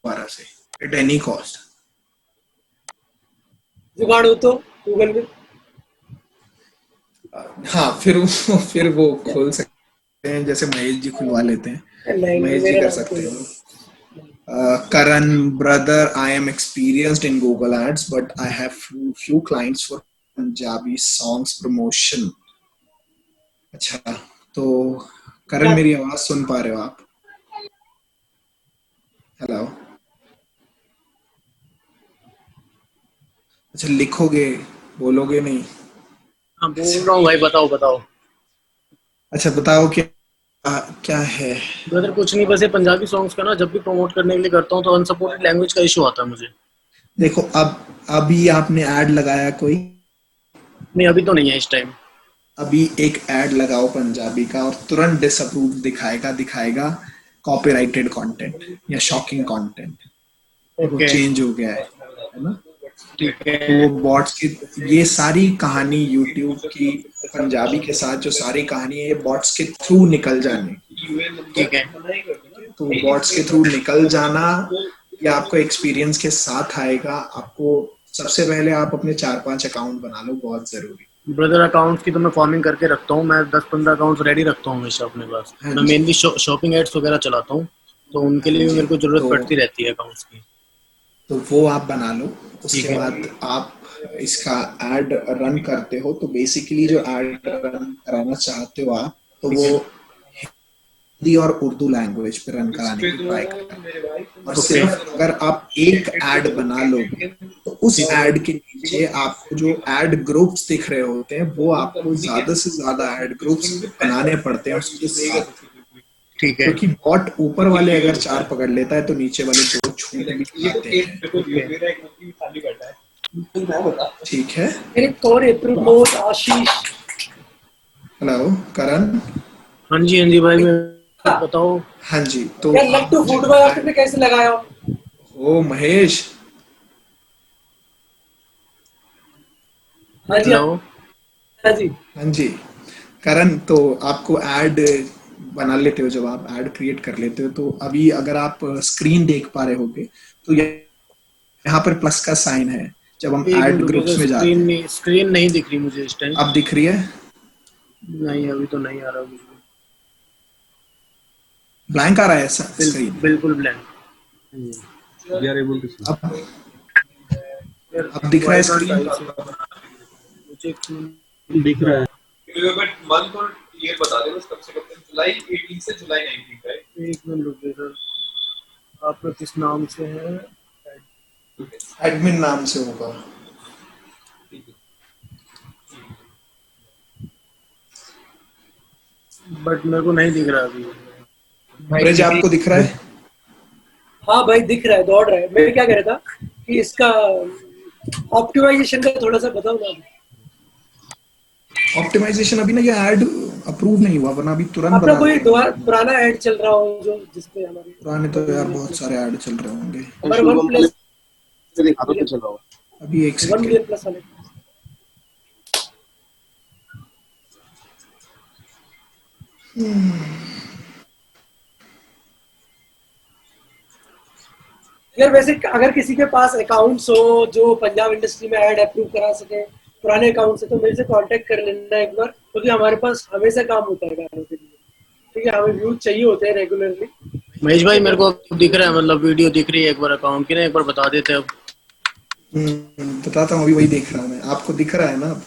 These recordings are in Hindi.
दोबारा से एट एनी कॉस्ट। जुगाड़ हो तो गूगल में। हाँ, फिर वो खोल सकते हैं, जैसे महेश जी खुलवा लेते हैं, नहीं नहीं, महेश जी मेरे कर नाम सकते कोई हैं नहीं। वो। Karan, brother, I am experienced in Google Ads, but I have few clients for Punjabi songs promotion. अच्छा, तो करण क्या? मेरी आवाज सुन पा रहे हो आप? हेलो? अच्छा, लिखोगे, बोलोगे नहीं? हाँ बोल अच्छा, रहा हूँ भाई, बताओ बताओ। अच्छा बताओ क्या क्या है? ब्रदर कुछ नहीं, बस ये पंजाबी सॉन्ग्स का ना जब भी प्रमोट करने के लिए करता हूँ तो अनसपोर्टेड लैंग्वेज का इशू आता है मुझे। देखो, अब अभी आपने ऐड लगाया कोई? नहीं अभी तो नहीं है इस टाइम। अभी एक ऐड लगाओ पंजाबी का और तुरंत डिसअप्रूव दिखाएगा दिखाएगा कॉपीराइटेड कंटेंट या शॉकिंग कंटेंट। देखो ओके चेंज हो गया है ना? ठीक तो वो है। बॉट्स की ये सारी कहानी यूट्यूब की पंजाबी के साथ जो सारी कहानी है, ये बॉट्स के थ्रू निकल जाने की। ठीक है। तो बॉट्स के थ्रू निकल जाना या आपको एक्सपीरियंस के साथ आएगा। आपको सबसे पहले आप अपने 4-5 अकाउंट बना लो, बहुत जरूरी। ब्रदर अकाउंट्स की तो मैं फार्मिंग करके रखता हूँ, मैं 10-15 अकाउंट्स रेडी रखता हूँ हमेशा अपने पास। हाँ मैं जी, मेनली शॉपिंग एड्स वगैरह चलाता हूँ, तो उनके हाँ लिए भी जी। मेरे को जरूरत तो पड़ती रहती है अकाउंट्स की। तो वो आप बना लो। उसके ठीक है। बाद आप इसका एड रन करते हो, तो बेसिकली जो एड रन कराना चाहते हो आप, तो ठीक वो है। हिंदी और उर्दू लैंग्वेज पे रन कराने की ट्राई करना। और ओके। सिर्फ अगर आप एक ऐड बना लोगे, तो उस ठीक है। ऐड के नीचे आपको जो ऐड ग्रुप्स दिख रहे होते हैं, वो आपको ज्यादा से ज्यादा ऐड ग्रुप्स बनाने पड़ते हैं उसके साथ। ठीक है। क्योंकि बॉट ऊपर वाले अगर 4 पकड़ लेता है, तो नीचे वाले 2 छूट भी जाते हैं। ठीक है। मेरे कौन तो अप्रूव आशीष। हेलो करण। हाँ जी हाँ जी भाई, मैं बताओ। हाँ जी, तो यार लट्टू आप फूट जब गया, तुमने कैसे लगाया? ओ महेश। हाँ जी हेलो। हाँ जी। हाँ जी, करण, तो आपको ऐड बना लेते हो, जब आप ऐड क्रिएट कर लेते हो, तो अभी अगर आप स्क्रीन देख पा रहे होगे, तो यहाँ पर प्लस का साइन है जब हम एक मिनट ऐड रुकिए सर, ग्रुप्स में जाते हैं। स्क्रीन नहीं दिख रही मुझे इस टाइम। अब दिख रही है? नहीं अभी तो नहीं आ रहा मुझे। ब्लैंक आ रहा है स्क्रीन? बिल्कुल blank. We are able to see. अब यार अब दिख रहा व्हाई है कांट स्क्रीन? आई से मुझे दिख रहा है। बट मंथ और ईयर बता दे बस, कब से कब तक? जुलाई 18 से जुलाई 19, राइट? एक मिनट रुकिए सर, आपका किस नाम से है? एडमिन नाम से होगा। बट मेरे को नहीं दिख रहा अभी। ब्रिज आपको दिख रहा है? हाँ भाई दिख रहा है, दौड़ रहा है। मैं क्या कह रहा था कि इसका ऑप्टिमाइजेशन का थोड़ा सा बताओ ना। ऑप्टिमाइजेशन अभी ना, ये ऐड अप्रूव नहीं हुआ, वरना अभी तुरंत अपना बता कोई देता। पुराना ऐड चल रहा हो जो जिसपे हमारे पुराने तो यार बहुत सारे ऐड चल रहे होंगे। हमारे वन प्लस दिखा दो तो चल रहा होगा। अभी एक 1 सेकेंड। मिलियन प्लस वाले। यार वैसे अगर किसी के पास अकाउंट्स हो जो पंजाब इंडस्ट्री में ऐड अप्रूव करा सके पुराने अकाउंट से, तो मेरे से कांटेक्ट कर लेना एक बार, क्योंकि हमारे पास हमेशा काम होता है गानों के लिए। ठीक है, हमें व्यूज चाहिए होते हैं रेगुलरली। महेश भाई मेरे को दिख रहा है, मतलब वीडियो दिख रही है एक बार अकाउंट की ना, एक बार बता देते अब। बताता हूँ, अभी वही देख रहा हूँ मैं। आपको दिख रहा है ना अब?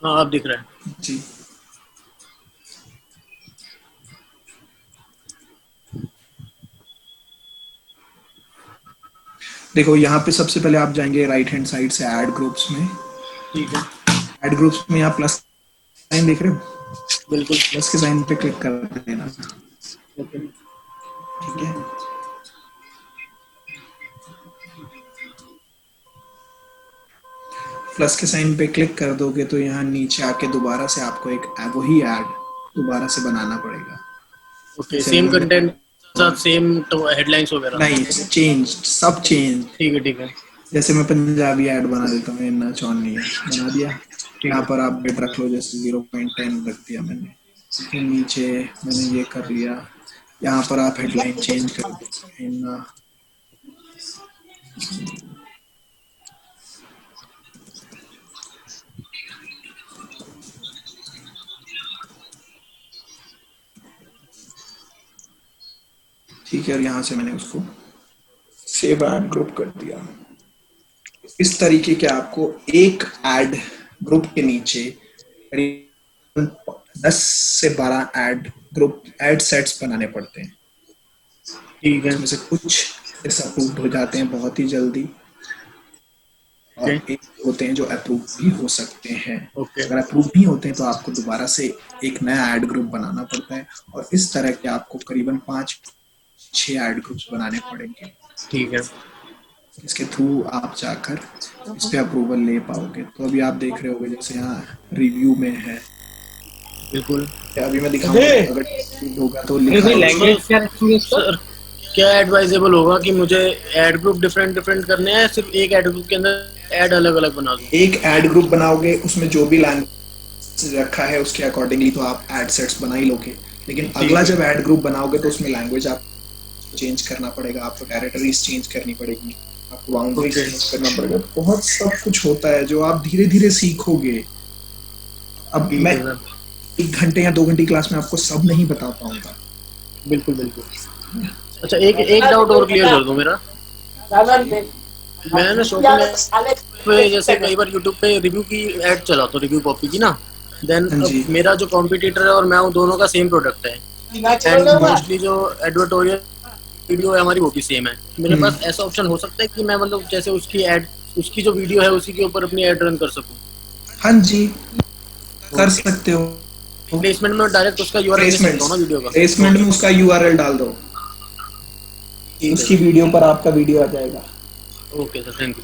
हाँ अब दिख रहा है। जी। देखो यहाँ पे सबसे पहले आप जाएंगे राइट हैंड साइड से ऐड ग्रुप्स में। ठीक है। ऐड ग्रुप्स में आप प्लस साइन देख रहे हो? बिल्कुल। प्लस के साइन पे क्लिक कर देना। ओके। ठीक है। प्लस के साइन पे क्लिक कर दोगे तो यहाँ नीचे आके दोबारा से आपको एक वही ऐड दोबारा से बनाना पड़ेगा। ओके, जैसे सेम अभी कंटेंट साथ सेम तो हेडलाइंस वगैरह। नहीं, चेंज, सब चेंज। ठीक है ठीक है। जैसे मैं पंजाबी ऐड बना देता हूँ, इन्ना चौनी है, बना दिया। ठीक यहाँ है। पर आप बिट रख लो, जैसे 0.10 रख दिया मैंने। फिर नीचे मैंने ये कर लिया। यहाँ पर आप हेडलाइन चेंज कर दो, इन्ना ठीक है, और यहाँ से मैंने उसको सेव एड ग्रुप कर दिया। इस तरीके के आपको एक एड ग्रुप के नीचे करीबन 10 से 12 एड ग्रुप एड सेट्स बनाने पड़ते हैं। ठीक है। इसमें से कुछ अप्रूव्ड हो जाते हैं बहुत ही जल्दी, और ओके। एक होते हैं जो अप्रूव भी हो सकते हैं। ओके। अगर अप्रूव नहीं होते हैं तो आपको दोबारा से एक नया ऐड ग्रुप बनाना पड़ता है, और इस तरह के आपको करीबन 5-6 ऐड ग्रुप्स बनाने पड़ेंगे। ठीक है। इसके थ्रू आप जाकर इस पे अप्रूवल ले पाओगे। तो अभी आप देख रहे होगे जैसे यहाँ रिव्यू में है, बिल्कुल। अभी मैं दिखाऊंगा, अगर होगा तो लिखा होगा। लैंग्वेज क्या रखी है इसका? सर क्या एडवाइजेबल होगा कि मुझे ऐड ग्रुप डिफरेंट डिफरेंट करने हैं, सिर्फ एक ऐड ग्रुप के अंदर ऐड अलग अलग बना दूं? एक ऐड ग्रुप बनाओगे, उसमें जो भी लैंग्वेज रखा है उसके अकॉर्डिंगली तो आप ऐड सेट्स बना ही लोगे, लेकिन अगला जब ऐड ग्रुप बनाओगे तो उसमें लैंग्वेज आप चेंज करना पड़ेगा, आपको टेरिटरीज चेंज करनी पड़ेगी, आपको बाउंड्रीज चेंज करना पड़ेगा, बहुत सब कुछ होता है जो आप धीरे धीरे सीखोगे। अब मैं 1 घंटे या 2 घंटे क्लास में आपको सब नहीं बता पाऊंगा। बिल्कुल बिल्कुल। अच्छा, एक डाउट और क्लियर कर दो मेरा। मैं ना शॉपिंग पे जैसे कई बार यूट्यूब पे रिव्यू की ऐड चलाता हूँ, रिव्यू कॉपी की ना, देन मेरा जो कॉम्पिटिटर है और मैं हूँ, दोनों का सेम प्रोडक्ट है, एंड मोस्टली जो एडवर्टोरियल वीडियो है हमारी वो भी सेम है। मेरे पास ऐसा ऑप्शन हो सकता है कि मैं मतलब जैसे उसकी ऐड, उसकी जो वीडियो है उसी के ऊपर अपनी ऐड रन कर सकूं? हाँ जी, कर सकते हो। प्लेसमेंट में डायरेक्ट उसका यूआरएल दे सकता हूं ना वीडियो का? प्लेसमेंट में उसका यूआरएल डाल दो, उसकी वीडियो पर आपका वीडियो आ जाएगा। Okay sir, thank you.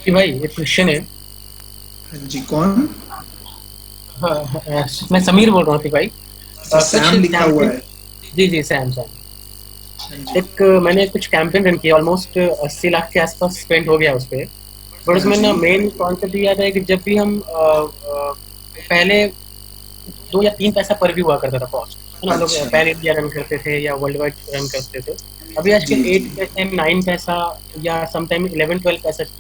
कि भाई एक क्वेश्चन है। हाँ जी, कौन? मैं समीर बोल रहा हूँ भाई। सैम लिखा हुआ है। जी जी, सैम। एक मैंने कुछ कैंपेन रन किया, ऑलमोस्ट 80 लाख के आसपास स्पेंड हो गया उस पर। बट उसमें ना मेन कॉन्सेप्ट ये आता है कि जब भी हम पहले 2 या 3 पैसा पर व्यू हुआ करता था कॉस्ट, है ना, लोग पैन इंडिया रन करते थे या वर्ल्ड वाइड रन करते थे। अभी आजकल 8 पैसा, 9 पैसा या समटाइम 11-12 पैसा जा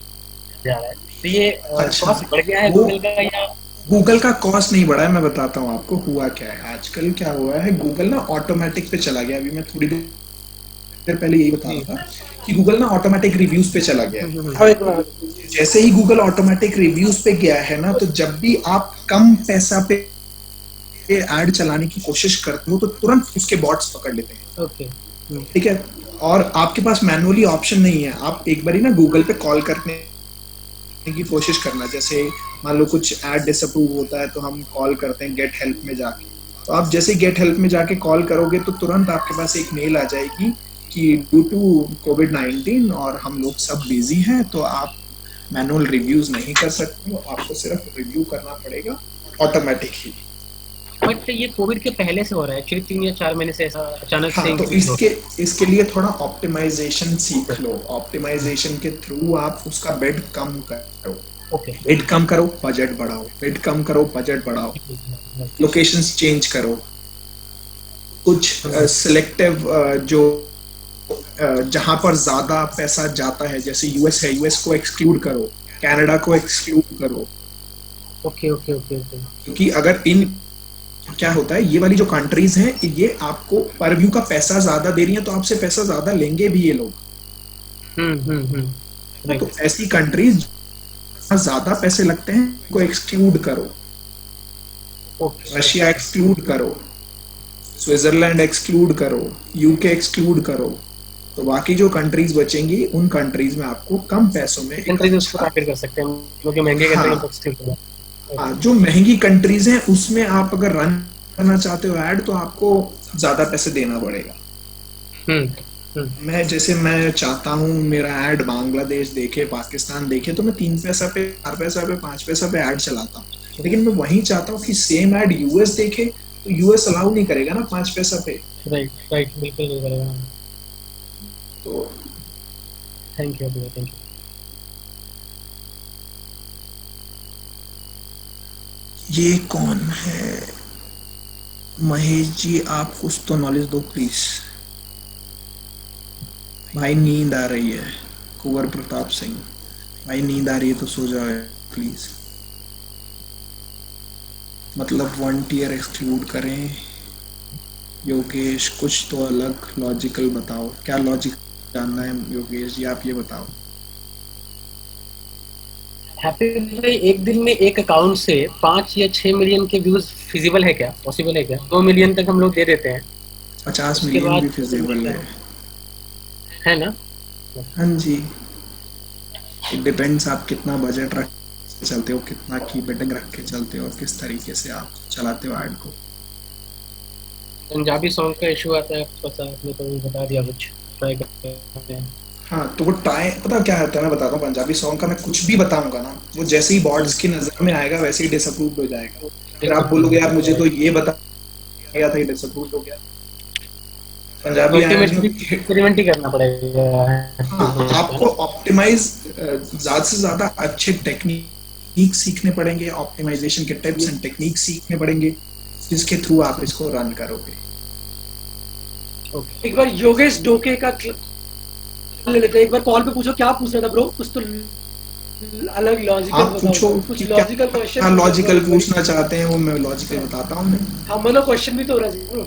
रहा है। तो ये कॉस्ट बढ़ गया है गूगल का, या गूगल का कॉस्ट नहीं बढ़ा है? मैं बताता हूँ आपको हुआ क्या है। आजकल क्या हुआ है, गूगल ना ऑटोमेटिक पे चला गया। अभी मैं थोड़ी देर पहले यही बता रहा था कि गूगल ना ऑटोमेटिक रिव्यूज पे चला गया है। जैसे ही गूगल ऑटोमेटिक रिव्यूज पे गया है ना, तो जब भी आप कम पैसा पे ऐड चलाने की कोशिश करते हो तो तुरंत उसके बॉट्स पकड़ लेते हैं। ओके, ठीक है, और आपके पास मैनुअली ऑप्शन नहीं है। आप एक बारी ना गूगल पे कॉल करने की कोशिश करना, जैसे मान लो कुछ ऐड डिसअप्रूव होता है तो हम कॉल करते हैं गेट हेल्प में जाके। तो आप जैसे गेट हेल्प में जाके कॉल करोगे तो तुरंत आपके पास एक मेल आ जाएगी कि ड्यू टू कोविड-19 और हम लोग सब बिजी हैं, तो आप मैनुअल रिव्यूज नहीं कर सकते हो, आपको सिर्फ रिव्यू करना पड़ेगा ऑटोमेटिक ही। बट ये कोविड के पहले से हो रहा है एक्चुअली, 3 या 4 महीने से ऐसा अचानक से। तो इसके लिए थोड़ा ऑप्टिमाइजेशन सीख लो। ऑप्टिमाइजेशन के थ्रू आप उसका बेड कम करो। ओके, बेड कम करो, बजट बढ़ाओ, बेड कम करो, बजट बढ़ाओ, लोकेशंस चेंज करो, कुछ सिलेक्टिव जो जहां पर ज्यादा पैसा जाता है, जैसे यूएस है, यूएस को एक्सक्लूड करो, कनाडा को एक्सक्लूड करो। Okay okay okay okay. क्योंकि अगर इन क्या होता है, ये वाली जो कंट्रीज हैं ये आपको पर व्यू का पैसा ज्यादा दे रही हैं, तो आपसे पैसा ज्यादा लेंगे भी ये लोग। तो ऐसी कंट्रीज ज्यादा पैसे लगते हैं को एक्सक्लूड करो। रशिया एक्सक्लूड करो, स्विट्जरलैंड एक्सक्लूड करो, यूके एक्सक्लूड करो, तो बाकी जो कंट्रीज बचेंगी उन कंट्रीज में आपको कम पैसों में कंट्रीज उसको टारगेट कर सकते हैं, क्योंकि महंगे कंट्रीज। हाँ, जो महंगी कंट्रीज हैं उसमें आप अगर रन करना चाहते हो ऐड, तो आपको ज्यादा पैसे देना पड़ेगा। मैं चाहता हूँ मेरा ऐड बांग्लादेश देखे, पाकिस्तान देखे, तो मैं 3 पैसा पे, 4 पैसा पे, 5 पैसा पे ऐड चलाता हूँ। लेकिन मैं वहीं चाहता हूँ कि सेम ऐड यूएस देखे, तो यूएस अलाउ नहीं करेगा ना 5 पैसा पे। राइट, बिल्कुल नहीं करेगा। तो थैंक यू। ये कौन है? महेश जी, आप कुछ तो नॉलेज दो प्लीज। भाई नींद आ रही है। कुंवर प्रताप सिंह, भाई नींद आ रही है तो सो जाओ प्लीज। मतलब 1 टियर एक्सक्लूड करें। योगेश कुछ तो अलग लॉजिकल बताओ, क्या लॉजिक जानना है योगेश जी, आप ये बताओ। हैप्पी भाई, एक दिन में एक अकाउंट से 5 या 6 मिलियन के व्यूज फिजिबल है क्या, पॉसिबल है क्या? 2 मिलियन तक हम लोग दे देते हैं, 50 मिलियन भी फिजिबल है ना? हाँ जी, इट डिपेंड्स आप कितना बजट रख के चलते हो, कितना की बिडिंग रख के चलते हो और किस तरीके से आप चलाते हो ऐड को। पंजाबी सॉन्ग का इशू आता है, पता आपने तो बता दिया, कुछ ट्राई करते हैं। हाँ तो वो ट्राई, पता क्या होता है, मैं बताता हूँ। पंजाबी सॉन्ग का मैं कुछ भी बताऊंगा ना, वो जैसे ही बॉर्ड्स की नजर में आएगा वैसे ही डिसअप्रूव हो जाएगा। फिर आप बोलोगे यार मुझे तो ये बता गया था, ये डिसअप्रूव हो गया। पंजाबी एक्सपेरिमेंट ही करना पड़ेगा। हाँ, आपको ऑप्टिमाइज ज्यादा से ज्यादा अच्छे टेक्निक सीखने पड़ेंगे, ऑप्टिमाइजेशन के टिप्स एंड टेक्निक सीखने पड़ेंगे, जिसके थ्रू आप इसको रन करोगे। एक बार योगेश डोके का ले लेते हैं, एक बार कॉल पे पूछो क्या पूछ रहा था ब्रो, कुछ तो अलग लॉजिकल आप पूछो, कुछ लॉजिकल क्वेश्चन। हाँ लॉजिकल पूछना चाहते हैं वो मैं लॉजिकल बताता हूँ। हाँ मतलब क्वेश्चन भी तो हो रहा है bro.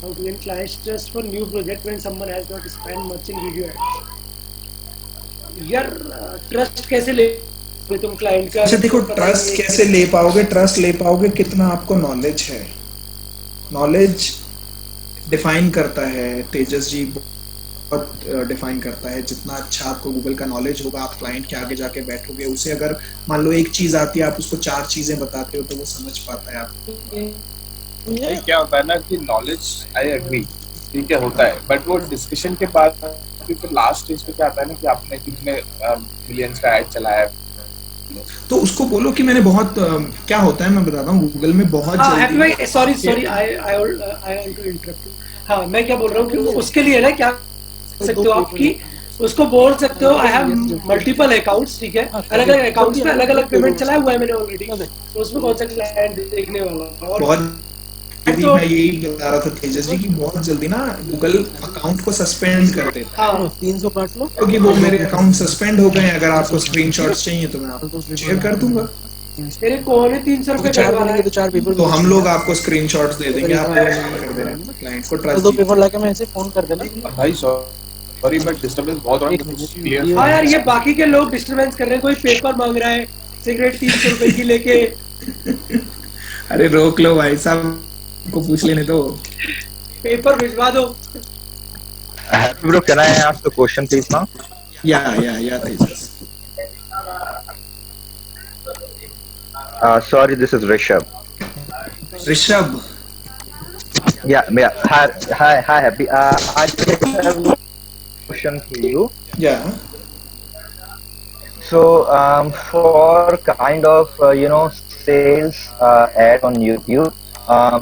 How to gain clients trust for new project when someone has not spent much in video ads? यार ट्रस्ट कैसे ले तुम क्लाइंट का? अच्छा देखो, ट्रस्ट कैसे ले पाओगे, ट्रस्ट ले पाओगे कितना आपको नॉलेज है। नॉलेज डिफाइन करता है, तेजस जी बहुत डिफाइन करता है। जितना अच्छा आपको गूगल का नॉलेज होगा, आप क्लाइंट के आगे जाके बैठोगे, उसे अगर मान लो एक चीज आती है, आप उसको 4 चीजें बताते हो तो वो समझ पाता है आपको। क्या होता है ना कि नॉलेज, आई एग्री, ठीक है होता है, बट वो डिस्कशन के बाद फिर लास्ट स्टेज पे क्या आता है ना कि आपने कितने मिलियंस का ऐड चलाया है, तो उसको बोलो कि मैंने बहुत क्या होता है मैं बताता हूँ, गूगल में बहुत जल्दी। Sorry I want to interrupt you. हाँ मैं क्या बोल रहा हूँ कि उसके लिए ना क्या सकते हो आपकी, उसको बोल सकते हो आई हैव मल्टीपल अकाउंट्स, ठीक है, अलग अलग अकाउंट्स पे अलग अलग पेमेंट चलाया हुआ है मैंने ऑलरेडी, तो उसमें कौन सा क्लाइंट देखने वाला। और बहुत तो मैं यही बता रहा था तेजस जी की बहुत जल्दी ना गूगल अकाउंट को सस्पेंड कर देता है। 300 काट लो, क्योंकि वो मेरे अकाउंट सस्पेंड हो गए हैं। अगर आपको स्क्रीनशॉट्स चाहिए तो मैं आपको शेयर कर दूंगा। तेरे कौन है 300 रुपए करवा रहा है? तो 4 पेपर, तो हम लोग आपको स्क्रीनशॉट्स दे देंगे, आप कर देना क्लाइंट को ट्रस्ट। 2 पेपर लाके मैं ऐसे फोन कर देना। भाई सॉरी बट डिस्टर्बेंस बहुत हो रहा है। हाँ यार ये बाकी के लोग डिस्टर्बेंस कर रहे हैं, कोई पेपर मांग रहा है, सिगरेट 300 रुपए की लेके। अरे रोक लो भाई साहब, को पूछ लेने दो, पेपर भिजवा दो। Bro, can I ask the question please now? Yeah, Tejas. Sorry, this is Rishabh. Yeah. Hi, Happy. I just have a question for you. Yeah. So, for kind of sales ad on YouTube, I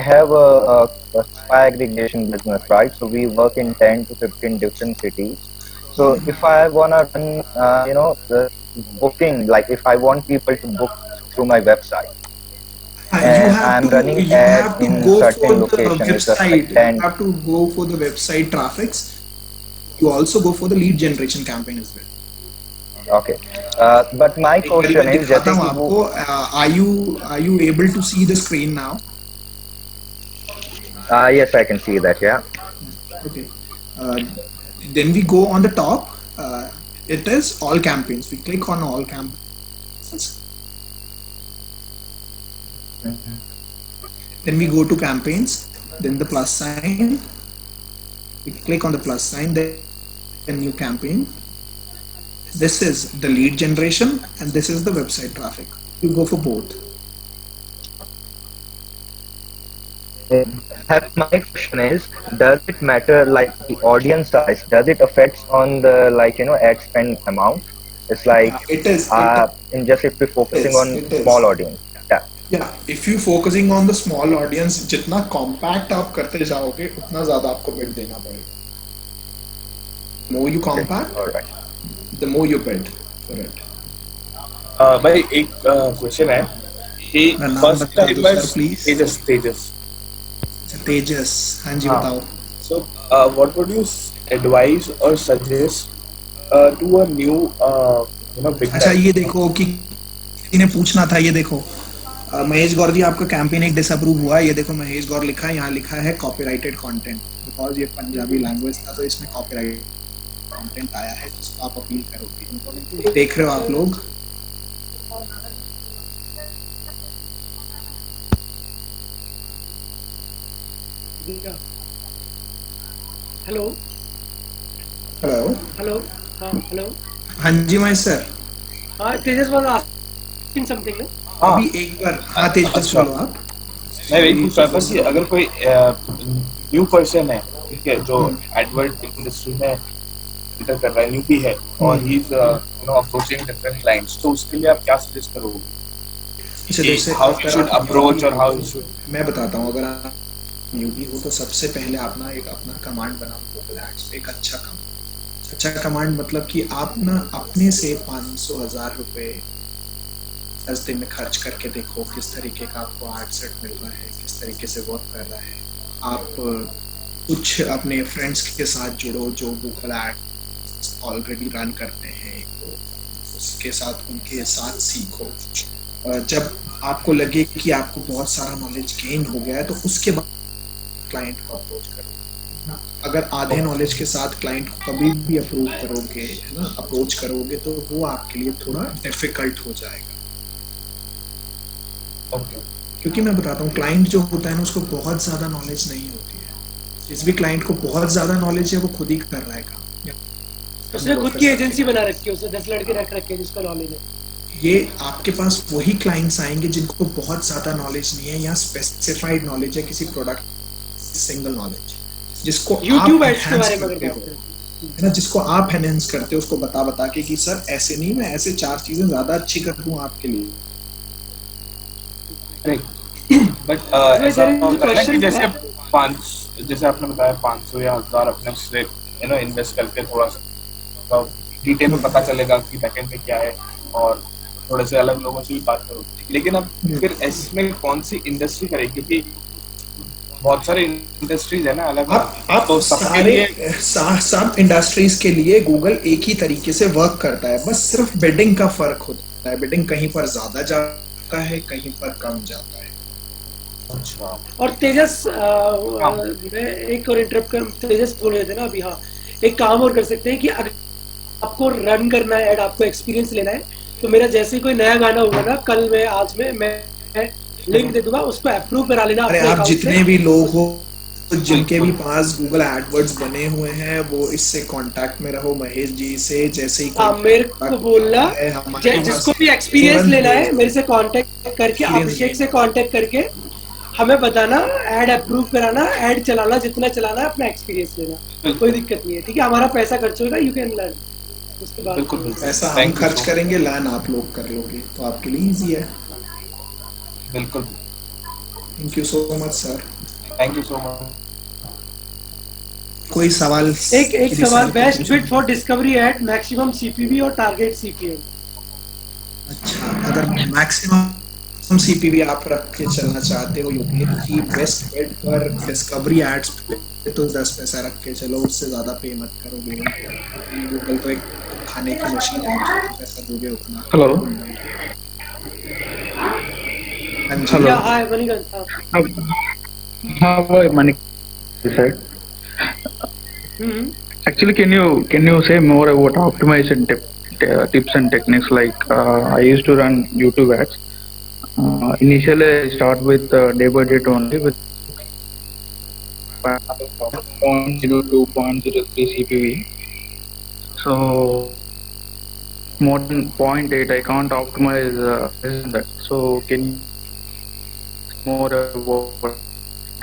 have a spy aggregation business, right? So we work in 10 to 15 different cities. So if I wanna run, the booking, like if I want people to book through my website, and I'm running ads in certain locations, you have to go for the website traffics. You also go for the lead generation campaign as well. Okay, but my question is, are you able to see the screen now? Yes, I can see that. Yeah. Okay. Then we go on the top. It is all campaigns. We click on all campaigns. Then we go to campaigns. Then the plus sign. We click on the plus sign. Then new campaign. This is the lead generation, and this is the website traffic. You go for both. My question is, does it matter like the audience size? Does it affect on the ad spend amount? It's like it is. In just if we're focusing on small audience. Yeah. If you focusing on the small audience, जितना compact आप करते जाओगे उतना ज़्यादा आपको bid देना पड़ेगा. The more you compact, the more you bid for it. भाई एक क्वेश्चन है कि फर्स्ट टाइम बस तेजस तेजस, हाँ जी बताओ। So, what would you advise or suggest to a new, अच्छा, beginner? ये देखो कि किसी ने पूछना था, ये देखो महेश गौर जी, आपका कैंपेन एक डिसअप्रूव हुआ है। ये देखो महेश गौर लिखा है, यहाँ लिखा है कॉपीराइटेड कंटेंट, बिकॉज ये पंजाबी लैंग्वेज था तो इसमें कॉपीराइट कंटेंट आया है, जिसको आप अपील करोगे। देख रहे हो आप लोग? हेलो हेलो हेलो, हाँ हेलो, हाँ जी महेश सर। हाँ तेजस वाज आस्किंग समथिंग ना। अभी एक बार हाँ तेजस बोलो आप। मैं वही पूछ रहा था कि अगर कोई न्यू पर्सन है, ठीक है, जो एडवर्ट इंडस्ट्री में एंटर कर रहा है, न्यूबी है, और he is approaching different clients, तो उसके लिए आप क्या सजेस्ट करोगे? हाउ ही शुड अप्रोच और हाउ ही शुड? मैं बताता हूँ, अगर आप न्यूबी हो तो सबसे पहले आप ना एक अपना कमांड बनाओ गूगल एड्स पे, एक अच्छा कमांड, मतलब कि आप ना अपने से 500,000 रुपए 10 दिन में खर्च करके देखो किस तरीके का आपको एड सेट मिल रहा है, किस तरीके से वर्क कर रहा है। आप कुछ अपने फ्रेंड्स के साथ जुड़ो जो गूगल एड्स ऑलरेडी रन करते हैं, तो उसके साथ उनके साथ सीखो। जब आपको लगे कि आपको बहुत सारा नॉलेज गेन हो गया है तो उसके बाद क्लाइंट को अप्रोच करो। अगर आधे नॉलेज के साथ क्लाइंट को कभी भी अप्रोच करोगे तो वो आपके लिए थोड़ा डिफिकल्ट हो जाएगा। क्योंकि मैं बताता हूँ, क्लाइंट जो होता है ना, उसको बहुत ज्यादा नॉलेज नहीं होती है। जिस भी क्लाइंट को बहुत ज्यादा नॉलेज है वो खुद ही कर रहा है काम। उसने खुद की एजेंसी बना रखी है, उसने 10 लड़के रख रखे हैं जिसका नॉलेज है। ये आपके पास वही क्लाइंट्स आएंगे जिनको बहुत ज्यादा नॉलेज नहीं है या स्पेसिफाइड नॉलेज है किसी प्रोडक्ट, सिंगल नॉलेज, जिसको YouTube आप एड्स के बारे में करते हो, है ना, जिसको आप एनहेंस करते हो, उसको बता के कि सर ऐसे नहीं, मैं ऐसे 4 चीजें ज्यादा अच्छी कर दूं आपके लिए। बट ऐसा होता है कि जैसे आपने बताया 500 या 1000 अपने से इन्वेस्ट करके थोड़ा सा डिटेल में पता चलेगा कि बैकएंड में क्या है, और थोड़े से अलग लोगों से भी बात करो। लेकिन अब फिर इसमें कौन सी इंडस्ट्री करेगी, क्योंकि बहुत सारे इंडस्ट्रीज है ना अलग। आप तो सब इंडस्ट्रीज के लिए गूगल एक ही तरीके से वर्क करता है, बस सिर्फ बिडिंग का फर्क होता है। बिडिंग कहीं पर ज्यादा जाता है, कहीं पर कम जाता है। अच्छा। और तेजस, मैं एक और इंटरप्ट कर, तेजस बोल रहे थे ना अभी, हाँ एक काम और कर सकते हैं कि अगर आपको रन करना है एड, आपको एक्सपीरियंस लेना है, तो मेरा जैसे ही कोई नया गाना होगा ना, कल में आज में मैं लिंक दे दूंगा, उसको अप्रूव करा लेना। अरे आप जितने भी लोग हो, जिनके भी पास गूगल एडवर्ड्स बने हुए हैं, वो इससे कांटेक्ट में रहो महेश जी से। जैसे ही मेरे को बोलना, जिसको भी एक्सपीरियंस लेना है मेरे से कांटेक्ट करके, अभिषेक से कांटेक्ट करके हमें बताना, ऐड अप्रूव कराना, ऐड चलाना, जितना चलाना है, अपना एक्सपीरियंस लेना, कोई दिक्कत नहीं है, ठीक है। हमारा पैसा खर्च होगा, यू कैन लर्न। उसके बाद बिल्कुल पैसा हम खर्च करेंगे, लर्न आप लोग कर लोगे, तो आपके लिए इजी है। बिल्कुल। Thank you so much sir. Thank you so much. कोई सवाल? एक सवाल, best bid for discovery at maximum CPV और टारगेट सीपीएम। अच्छा, अगर मैक्सिमम सीपीवी आप रख के चलना चाहते हो यूपीएम की बेस्ट बिट पर डिस्कवरी एड्स पे, तो 10 पैसा रख के चलो, उससे ज्यादा पे मत करो। गूगल तो एक खाने की मशीन है, जितना पैसा दोगे उतना। हेलो हेलो, हाय मणिकांत। हाँ वो Manik sir. Actually, can you say more about optimization tips and techniques? Like I used to run YouTube ads. Initially, I start with day by day only with 0.02.03 CPV. So more than 0.8, I can't optimize that. So can you more about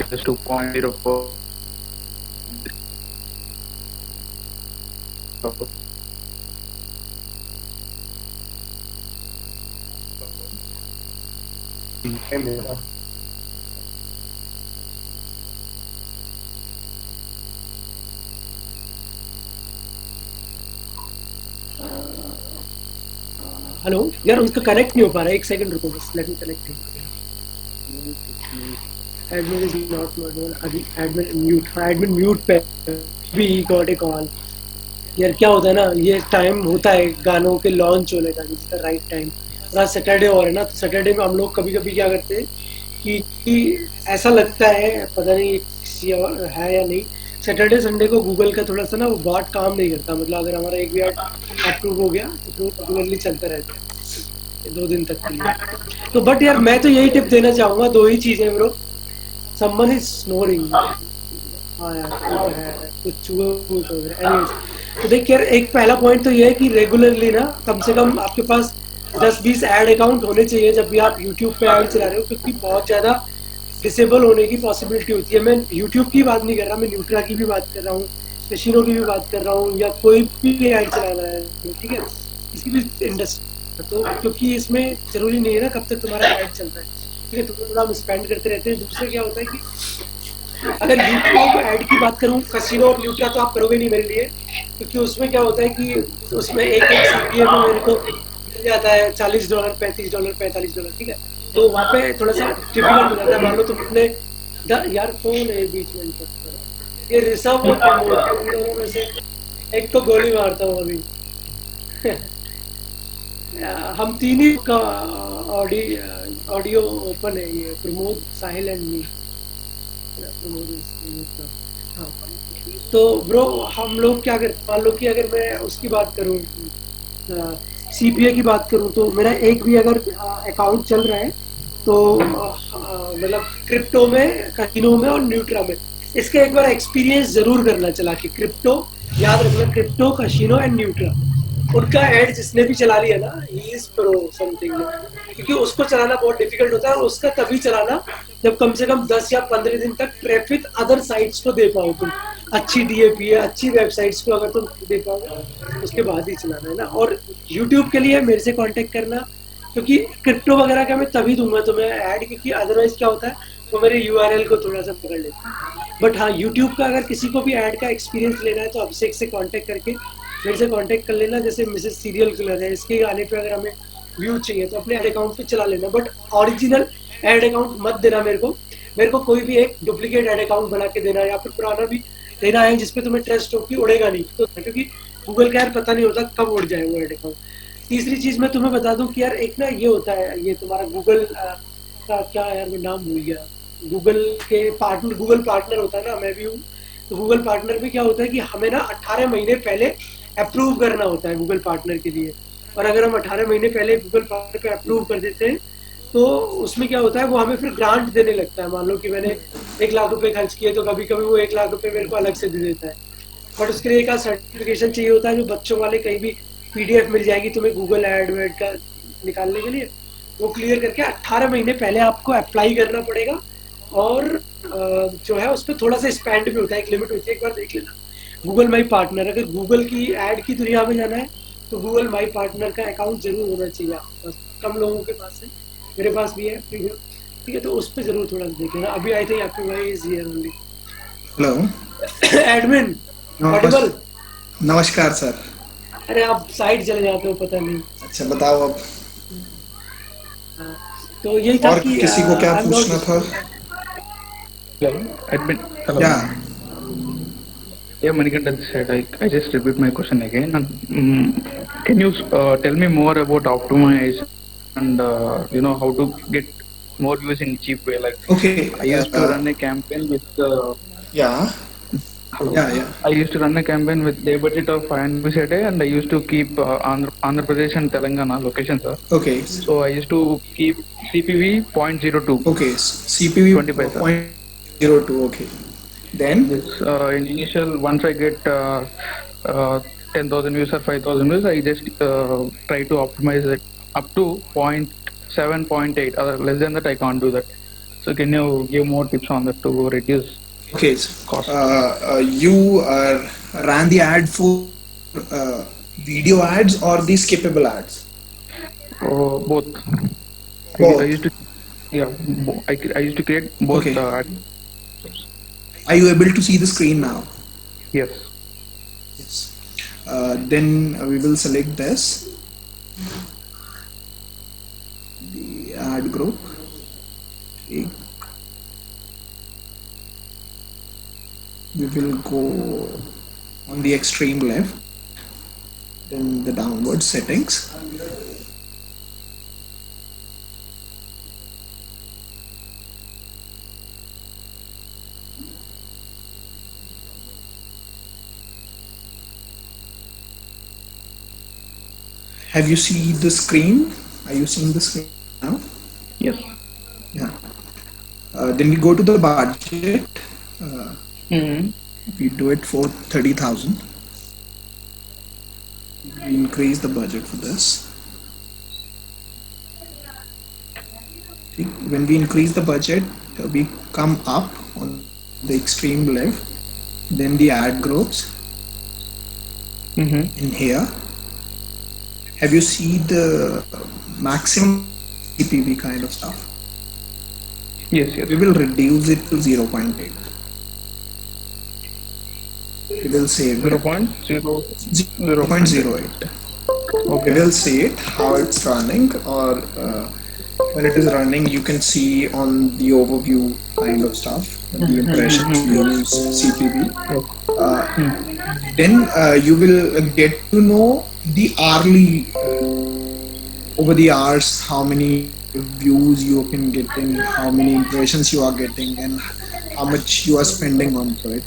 just 2.04? Hello यार, उनका कनेक्ट नहीं हो पा रहा है, एक सेकंड रुको बस, let me connect. Admin is not model अभी एडमिन म्यूट, हाँ एडमिन म्यूट पे भी गॉट ए कॉल। यार क्या होता है ना, ये टाइम होता है गानों के लॉन्च होने का, जिसका राइट टाइम। आज सैटरडे और है ना, तो सैटरडे में हम लोग कभी कभी क्या करते हैं कि ऐसा लगता है, पता नहीं है या नहीं, सैटरडे संडे को गूगल का थोड़ा सा ना वो बॉट काम नहीं करता। मतलब अगर हमारा एक भी ऐड अप्रूव हो गया तो रेगुलरली चलता रहता है 2 दिन तक के लिए। तो बट यार मैं तो यही टिप देना चाहूंगा, 2 ही चीजें ब्रो। समवन इज स्नोरिंग, हाँ यार कुछ चूहे तो एनीवेज। तो देख यार, एक पहला पॉइंट तो ये है कि रेगुलरली ना कम से कम आपके पास 10-20 ऐड अकाउंट होने चाहिए जब भी आप यूट्यूब पे ऐड चला रहे हो, क्योंकि बहुत ज़्यादा डिसेबल होने की पॉसिबिलिटी होती है। मैं यूट्यूब की बात नहीं कर रहा, मैं न्यूट्रा की भी बात कर रहा हूँ, कैसीनो की भी बात कर रहा हूँ, या कोई भी ऐड चला रहा है, ठीक है, इसकी भी इंडस्ट्री। तो क्योंकि इसमें ज़रूरी नहीं है ना कब तक तुम्हारा ऐड चलता है, ठीक है, तो थोड़ा हम स्पेंड करते रहते हैं। दूसरा क्या होता है कि अगर यूट्यूब ऐड की बात करूँ, कैसीनो और न्यूट्रा तो आप करोगे नहीं मेरे लिए, क्योंकि उसमें क्या होता है कि उसमें एक CPA में मेरे को मिल जाता है $40, $35, $45, ठीक है। तो वहाँ पे थोड़ा सा डिफिकल्ट हो जाता है। मान लो तुम अपने यार कौन है बीच में, ये ऋषभ दोनों में से एक को गोली मारता हूँ अभी। हम 3 ही का ऑडियो ओपन है, ये प्रमोद, साहिल एंड मी। हाँ, तो ब्रो हम लोग क्या करते, मान लो कि अगर मैं उसकी बात करूँ, CPA की बात करूँ, तो मेरा एक भी अगर अकाउंट चल रहा है तो मतलब क्रिप्टो में, कैसीनो में और न्यूट्रा में, इसका एक बार एक्सपीरियंस जरूर करना चला के। क्रिप्टो याद रखना, क्रिप्टो, कैसीनो एंड न्यूट्रा, उनका ऐड जिसने भी चला लिया ना, ही इज प्रो समथिंग, क्योंकि उसको चलाना बहुत डिफिकल्ट होता है। और उसका तभी चलाना जब कम से कम 10 या 15 दिन तक ट्रैफिक अदर साइट्स को दे पाओ तुम, अच्छी DAP है, अच्छी वेबसाइट्स को अगर तुम दे पाओगे, उसके बाद ही चलाना है ना। और यूट्यूब के लिए मेरे से कांटेक्ट करना, क्योंकि क्रिप्टो वगैरह का मैं तभी दूंगा तुम्हें ऐड, क्योंकि अदरवाइज क्या होता है वो मेरे URL को थोड़ा सा पकड़ लेता है। बट हाँ, यूट्यूब का अगर किसी को भी ऐड का एक्सपीरियंस लेना है तो अभिषेक से कांटेक्ट करके मेरे से कांटेक्ट कर लेना। जैसे मिसेस सीरियल किलर है, इसके आने पे अगर हमें व्यू चाहिए तो अपने ऐड अकाउंट पे चला लेना, बट ओरिजिनल ऐड अकाउंट मत देना मेरे को। मेरे को कोई भी एक डुप्लीकेट ऐड अकाउंट बना के देना, या फिर पुराना भी देना है जिसपे तुम्हें ट्रस्ट हो कि उड़ेगा नहीं, तो क्योंकि गूगल का यार पता नहीं होता कब उड़ जाए वो ऐड अकाउंट। तीसरी चीज मैं तुम्हें बता दूं कि यार एक ना ये होता है, ये तुम्हारा गूगल का क्या यार मैं नाम भूल गया, गूगल के पार्टनर, गूगल पार्टनर होता है ना, मैं भी हूँ। तो गूगल पार्टनर में क्या होता है कि हमें ना 18 महीने पहले अप्रूव करना होता है गूगल पार्टनर के लिए। और अगर हम 18 महीने पहले गूगल पार्टनर पे अप्रूव कर देते हैं तो उसमें क्या होता है, वो हमें फिर ग्रांट देने लगता है। मान लो कि मैंने 1 लाख रुपए खर्च किए तो कभी कभी वो 1 लाख रुपए मेरे को अलग से दे देता है। बट उसके लिए एक सर्टिफिकेशन चाहिए होता है, जो बच्चों वाले कहीं भी PDF मिल जाएगी तुम्हें गूगल एड का निकालने के लिए, वो क्लियर करके 18 महीने पहले आपको अप्लाई करना पड़ेगा। और जो है उस पर थोड़ा सा स्पेंड भी होता है, एक लिमिट होती है, एक बार देख लेना। गूगल माई पार्टनर, अगर गूगल की ऐड की दुनिया में जाना है तो गूगल माई पार्टनर का अकाउंट जरूर होना चाहिए आपके पास। कम लोगों के पास है, मेरे पास भी है, ठीक है, तो उस पर जरूर थोड़ा सा देख लेना। अभी आई थिंक आपके भाई is here only. Hello admin Audible. नमस्कार सर। अरे आप साइड चले जाते हो, पता नहीं। अच्छा बताओ अब। तो यही था और कि किसी को क्या पूछना था? Admin, hello. Yeah. Yeah, Manikanta said, I just repeat my question again. Can you tell me more about Optimize and how to get more views in cheap way? Like, okay, I used to run a campaign with. Yeah. Hello. Yeah. I used to run a campaign with a budget of 500 rupees a day, and I used to keep Andhra Pradesh and Telangana locations. Okay. So I used to keep CPV 0.02. Okay. CPV 20 0.02. Okay. Then in initial, once I get 10,000 views or 5,000 views, I just try to optimize it up to 0.7, 0.8. Less than that, I can't do that. So can you give more tips on that to reduce? Okay. Cost. You ran the ad for video ads or the skippable ads? Both. Both. I used to create both ads. Are you able to see the screen now? Yes. Then we will select this, the ad group. we will go on the extreme left, then the downward settings. Have you seen the screen? Are you seeing the screen now? Yes. Yeah. Then we go to the budget. We do it for 30,000. We increase the budget for this. When we increase the budget, we come up on the extreme left. Then the ad groups in here. Have you seen the maximum CPV kind of stuff? Yes, yes. We will reduce it to 0.8. We will save 0.08. Okay. We will see it how it's running, or when it is running, you can see on the overview kind of stuff, the impressions, views, CPV. Then you will get to know the hourly, over the hours, how many views you have been getting, how many impressions you are getting, and how much you are spending on it.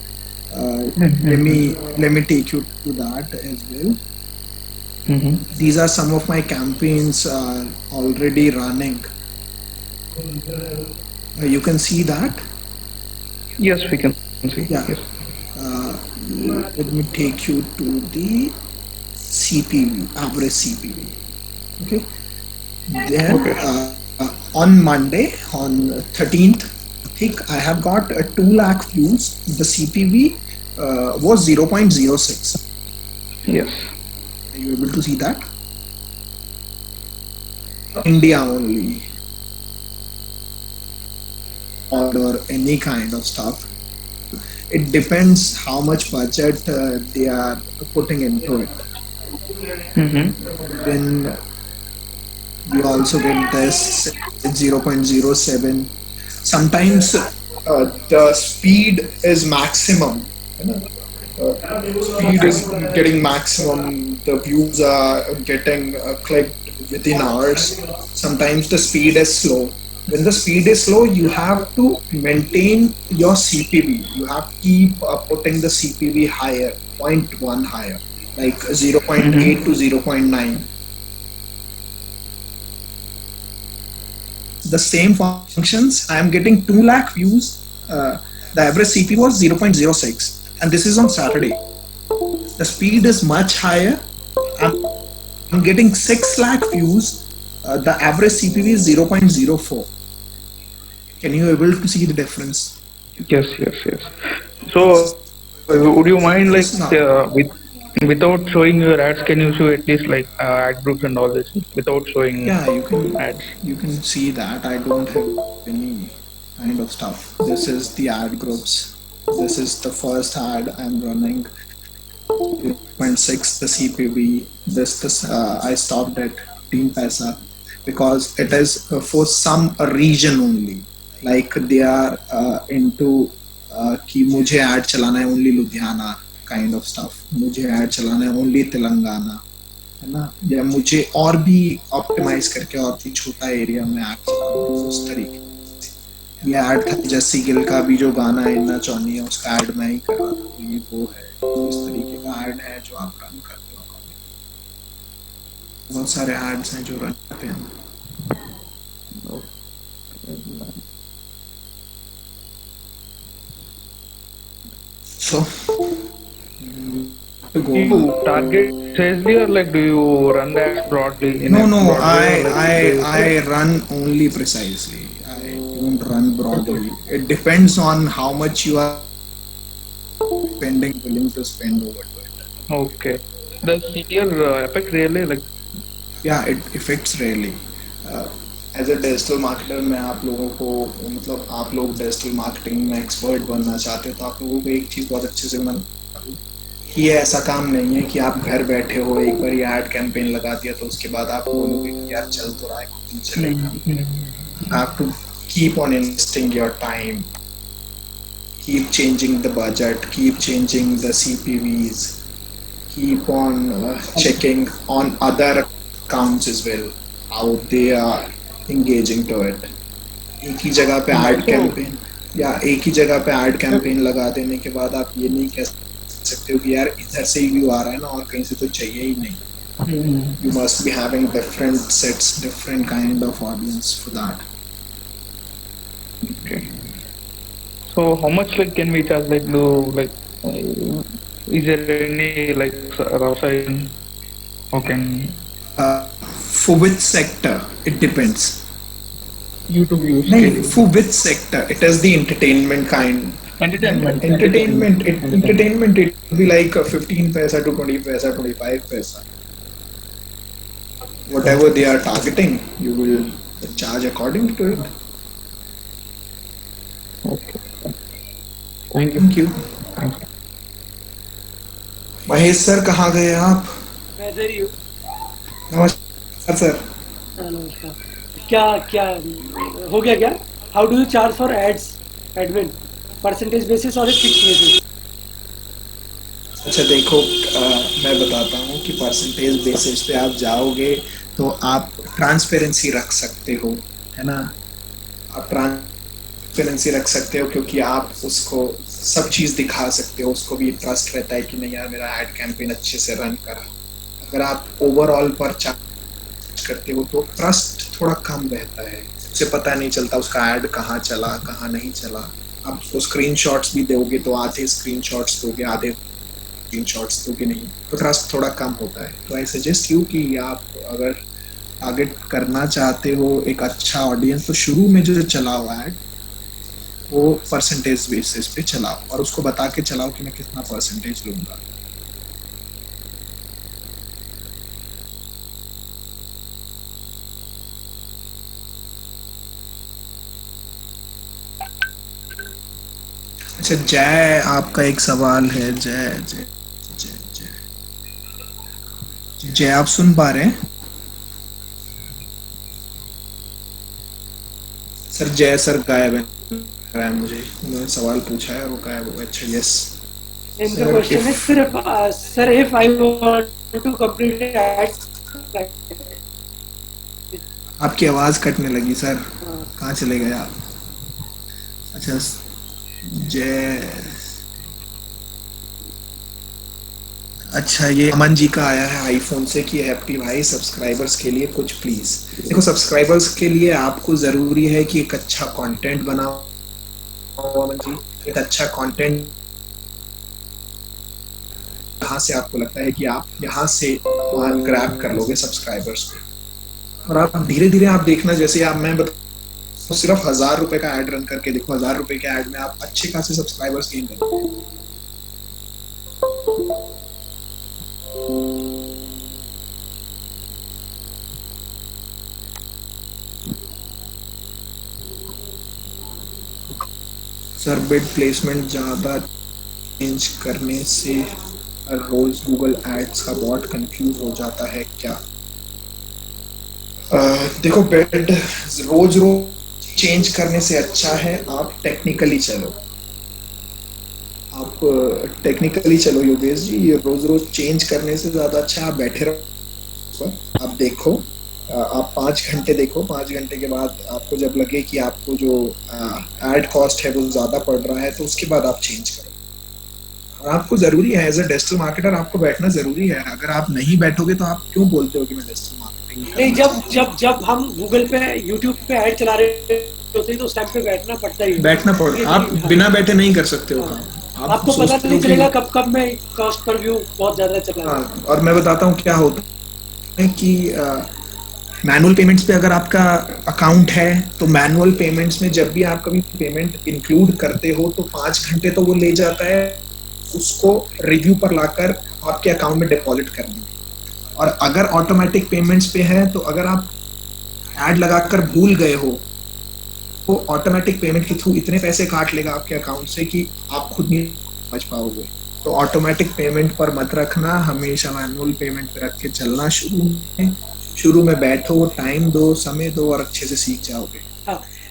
Let me take you to that as well. These are some of my campaigns already running. You can see that. Yes, we can see. Yeah. Yes. Let me take you to the CPV, average CPV. Okay. Then on Monday, on 13th, I think I have got 2 lakh views. The CPV was 0.06. Yes. Are you able to see that? India only, or any kind of stuff. It depends how much budget they are putting into it. Then you also get this 0.07. Sometimes the speed is maximum. Speed is getting maximum. The views are getting clicked within hours. Sometimes the speed is slow. When the speed is slow, you have to maintain your CPV. You have to keep putting the CPV higher, 0.1 higher, like 0.8 to 0.9. The same functions, I am getting 2 lakh views. The average CPV was 0.06, and this is on Saturday. The speed is much higher. I'm getting 6 lakh views. The average CPV is 0.04. Can you able to see the difference? Yes. So, would you mind without showing your ads? Can you show at least like ad groups and all this without showing? Yeah, you can ads. You can see that I don't have any kind of stuff. This is the ad groups. This is the first ad I'm running. 0.6 the CPV. I stopped at 15 paisa because it is for some region only. Like they are into कि मुझे ad चलाना है only Ludhiana kind of stuff. मुझे ad चलाना है only तेलंगाना, है ना? या मुझे और भी optimize करके और भी छोटा एरिया में ad चलाना है उस तरीके से. ये ad था जस्सी गिल का भी जो गाना है इन्ना चौनी है उसका ad मैं ही कर रहा था. ये वो है. इस तरीके का ad है जो आप रन करते हो. बहुत सारे ads हैं जो रन करते हैं. So, do you target seriously or like do you run that broadly? No, I run only precisely. I don't run broadly. It depends on how much you are willing to spend over to it. Okay. Does CTR affect really like? Yeah, it affects really. As a digital marketer मैं आप लोगों को मतलब आप लोग डिजिटल मार्केटिंग में एक्सपर्ट बनना चाहते हो तो आप लोगों को एक चीज़ बहुत अच्छे से ये ऐसा काम नहीं है कि आप घर बैठे हो एक बार ऐड कैंपेन लगा दिया तो उसके बाद आप बोलोगे कि यार चल तो रहा है कुछ नहीं चलेगा. You have to keep on investing your time, keep changing the budget, keep changing the CPVs, keep on checking on other accounts as well, how they are engaging to it. एक ही जगह पे ad campaign या एक ही जगह पे ad campaign लगा देने के बाद आप ये नहीं कह सकते हो कि यार इधर से ही व्यू आ रहा है ना और कहीं से तो चाहिए ही नहीं. You must be having different sets, different kind of audience for that. Okay. So how much like can we charge? Like do like is there any like rough idea? How can For which sector? It depends. YouTube use? No, for which sector? It is the entertainment kind. Entertainment. It will be like 15 paisa to 20 paisa, 25 paisa. Whatever they are targeting, you will charge according to it. Okay. Thank you. Thank you. Mahesh sir कहाँ गए आप? मैं इधर ही हूँ. नमस्कार सर. नमस्कार. क्या हो गया क्या? How do you charge for ads, admin? Percentage basis और fixed basis? अच्छा देखो, मैं बताता हूँ कि परसेंटेज बेसिस पे आप जाओगे तो आप ट्रांसपेरेंसी रख सकते हो, है ना. आप ट्रांसपेरेंसी रख सकते हो क्योंकि आप उसको सब चीज़ दिखा सकते हो, उसको भी ट्रस्ट रहता है कि नहीं यार मेरा एड कैंपेन अच्छे से रन करा. अगर आप ओवरऑल पर चार्ज करते हो तो ट्रस्ट थोड़ा कम रहता है, उसे पता नहीं चलता उसका एड कहाँ चला कहाँ नहीं चला. आप उसको स्क्रीनशॉट्स भी दोगे तो आधे स्क्रीनशॉट्स दोगे, आधे स्क्रीनशॉट्स दोगे नहीं, तो ट्रस्ट थोड़ा कम होता है. तो आई सजेस्ट यू कि आप अगर टारगेट करना चाहते हो एक अच्छा ऑडियंस तो शुरू में जो चलाओ ऐड वो परसेंटेज बेसिस पे चलाओ और उसको बता के चलाओ कि मैं कितना परसेंटेज लूंगा. अच्छा जय, आपका एक सवाल है. जय जय जय जय जय आप सुन पा रहे हैं सर? जय सर गायब है, मुझे उन्होंने सवाल पूछा है वो गायब हो. अच्छा यस. इनका क्वेश्चन है सिर्फ sir if I want to complete ads. आपकी आवाज कटने लगी सर, कहाँ चले गए आप? अच्छा जय, अच्छा ये अमन जी का आया है आईफोन से कि हैप्पी भाई सब्सक्राइबर्स के लिए कुछ प्लीज. देखो सब्सक्राइबर्स के लिए आपको जरूरी है कि एक अच्छा कंटेंट बनाओ. अमन जी एक अच्छा कंटेंट कहाँ से आपको लगता है कि आप यहाँ से वहाँ ग्रैब कर लोगे सब्सक्राइबर्स को, और आप धीरे धीरे आप देखना. जैसे आप मैं तो सिर्फ 1000 रुपए का एड रन करके देखो, 1000 रुपए के एड में आप अच्छे खासे सब्सक्राइबर्स गेन करोगे. सर बिड प्लेसमेंट ज्यादा चेंज करने से हर रोज गूगल एड्स का बॉट कंफ्यूज हो जाता है क्या? देखो बिड रोज चेंज करने से अच्छा है आप टेक्निकली चलो. आप टेक्निकली चलो योगेश जी. ये रोज रोज चेंज करने से ज्यादा अच्छा आप बैठे रहो, आप देखो, आप 5 घंटे देखो. 5 घंटे के बाद आपको जब लगे कि आपको जो एड कॉस्ट है वो ज्यादा पड़ रहा है तो उसके बाद आप चेंज करो. और आपको जरूरी है एज अ डिजिटल मार्केटर आपको बैठना जरूरी है. अगर आप नहीं बैठोगे तो आप क्यों बोलते हो कि मैं डिजिटल मार्केटिंग नहीं. जब हम गूगल पे यूट्यूब पे ऐड चला रहे होते हैं तो उस टाइम पे बैठना पड़ता ही है. बैठना पड़ता, आप बिना बैठे नहीं कर सकते हो काम. आपको पता नहीं चलेगा कब मैं कॉस्ट पर व्यू बहुत ज्यादा चला. और मैं बताता हूँ क्या होता है कि मैनुअल पेमेंट्स पे अगर आपका अकाउंट है तो मैनुअल पेमेंट्स में जब भी आप कभी पेमेंट इंक्लूड करते हो तो 5 घंटे तो वो ले जाता है उसको रिव्यू पर लाकर आपके अकाउंट में डिपॉजिट करने. और अगर ऑटोमेटिक पेमेंट्स पे है तो अगर आप ऐड लगाकर भूल गए हो तो ऑटोमेटिक पेमेंट के थ्रू इतने पैसे काट लेगा आपके अकाउंट से कि आप खुद नहीं बच पाओगे. तो ऑटोमेटिक पेमेंट पर मत रखना, हमेशा मैनुअल पेमेंट पे रख के चलना. शुरू में बैठो, टाइम दो, समय दो और अच्छे से सीख जाओगे.